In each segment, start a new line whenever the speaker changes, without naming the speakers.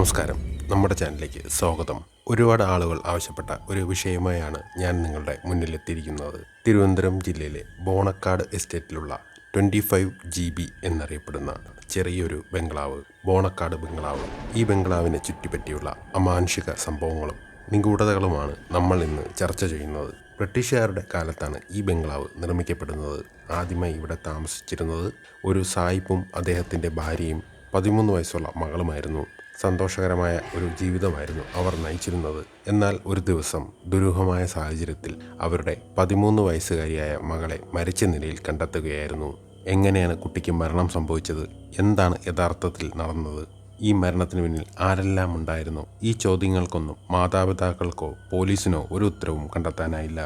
നമസ്കാരം, നമ്മുടെ ചാനലിലേക്ക് സ്വാഗതം. ഒരുപാട് ആളുകൾ ആവശ്യപ്പെട്ട ഒരു വിഷയമായാണ് ഞാൻ നിങ്ങളുടെ മുന്നിലെത്തിയിരിക്കുന്നത്. തിരുവനന്തപുരം ജില്ലയിലെ ബോണക്കാട് എസ്റ്റേറ്റിലുള്ള 25GB എന്നറിയപ്പെടുന്ന ചെറിയൊരു ബംഗ്ലാവ്, ബോണക്കാട് ബംഗ്ലാവ്. ഈ ബംഗ്ലാവിനെ ചുറ്റിപ്പറ്റിയുള്ള അമാനുഷിക സംഭവങ്ങളും നിഗൂഢതകളുമാണ് നമ്മൾ ഇന്ന് ചർച്ച ചെയ്യുന്നത്. ബ്രിട്ടീഷുകാരുടെ കാലത്താണ് ഈ ബംഗ്ലാവ് നിർമ്മിക്കപ്പെടുന്നത്. ആദ്യമായി ഇവിടെ താമസിച്ചിരുന്നത് ഒരു സായിപ്പും അദ്ദേഹത്തിൻ്റെ ഭാര്യയും 13 വയസ്സുള്ള മകളുമായിരുന്നു. സന്തോഷകരമായ ഒരു ജീവിതമായിരുന്നു അവർ നയിച്ചിരുന്നത്. എന്നാൽ ഒരു ദിവസം ദുരൂഹമായ സാഹചര്യത്തിൽ അവരുടെ 13 വയസ്സുകാരിയായ മകളെ മരിച്ച നിലയിൽ കണ്ടെത്തുകയായിരുന്നു. എങ്ങനെയാണ് കുട്ടിക്ക് മരണം സംഭവിച്ചത്? എന്താണ് യഥാർത്ഥത്തിൽ നടന്നത്? ഈ മരണത്തിന് പിന്നിൽ ആരെല്ലാം ഉണ്ടായിരുന്നു? ഈ ചോദ്യങ്ങൾക്കൊന്നും മാതാപിതാക്കൾക്കോ പോലീസിനോ ഒരു ഉത്തരവും കണ്ടെത്താനായില്ല.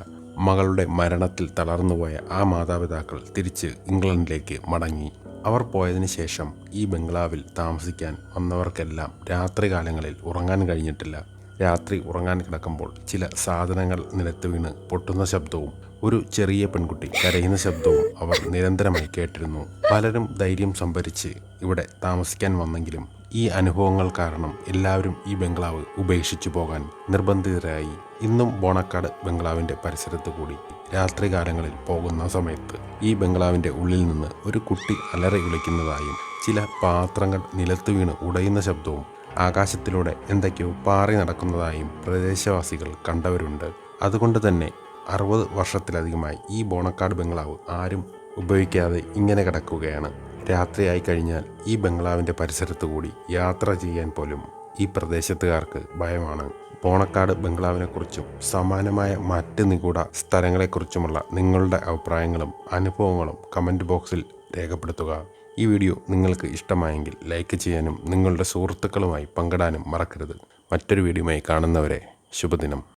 മകളുടെ മരണത്തിൽ തളർന്നുപോയ ആ മാതാപിതാക്കൾ തിരിച്ച് ഇംഗ്ലണ്ടിലേക്ക് മടങ്ങി. അവർ പോയതിനു ശേഷം ഈ ബംഗ്ലാവിൽ താമസിക്കാൻ വന്നവർക്കെല്ലാം രാത്രികാലങ്ങളിൽ ഉറങ്ങാൻ കഴിഞ്ഞിട്ടില്ല. രാത്രി ഉറങ്ങാൻ കിടക്കുമ്പോൾ ചില സാധനങ്ങൾ നിലത്ത് വീണ് പൊട്ടുന്ന ശബ്ദവും ഒരു ചെറിയ പെൺകുട്ടി കരയുന്ന ശബ്ദവും അവർ നിരന്തരമായി കേട്ടിരുന്നു. പലരും ധൈര്യം സംഭരിച്ച് ഇവിടെ താമസിക്കാൻ വന്നെങ്കിലും ഈ അനുഭവങ്ങൾ കാരണം എല്ലാവരും ഈ ബംഗ്ലാവ് ഉപേക്ഷിച്ചു പോകാൻ നിർബന്ധിതരായി. ഇന്നും ബോണക്കാട് ബംഗ്ലാവിൻ്റെ പരിസരത്ത് കൂടി രാത്രികാലങ്ങളിൽ പോകുന്ന സമയത്ത് ഈ ബംഗ്ലാവിൻ്റെ ഉള്ളിൽ നിന്ന് ഒരു കുട്ടി അലറി വിളിക്കുന്നതായും ചില പാത്രങ്ങൾ നിലത്ത് വീണ് ഉടയുന്ന ശബ്ദവും ആകാശത്തിലൂടെ എന്തൊക്കെയോ പാറി നടക്കുന്നതായും പ്രദേശവാസികൾ കണ്ടവരുണ്ട്. അതുകൊണ്ട് തന്നെ 60 വർഷത്തിലധികമായി ഈ ബോണക്കാട് ബംഗ്ലാവ് ആരും ഉപയോഗിക്കാതെ ഇങ്ങനെ കിടക്കുകയാണ്. രാത്രിയായി കഴിഞ്ഞാൽ ഈ ബംഗ്ലാവിൻ്റെ പരിസരത്ത് കൂടി യാത്ര ചെയ്യാൻ പോലും ഈ പ്രദേശത്തുകാർക്ക് ഭയമാണ്. ബോണക്കാട് ബംഗ്ലാവിനെക്കുറിച്ചും സമാനമായ മറ്റ് നിഗൂഢ സ്ഥലങ്ങളെക്കുറിച്ചുമുള്ള നിങ്ങളുടെ അഭിപ്രായങ്ങളും അനുഭവങ്ങളും കമൻറ്റ് ബോക്സിൽ രേഖപ്പെടുത്തുക. ഈ വീഡിയോ നിങ്ങൾക്ക് ഇഷ്ടമായെങ്കിൽ ലൈക്ക് ചെയ്യാനും നിങ്ങളുടെ സുഹൃത്തുക്കളുമായി പങ്കിടാനും മറക്കരുത്. മറ്റൊരു വീഡിയോയുമായി കാണുന്നവരെ ശുഭദിനം.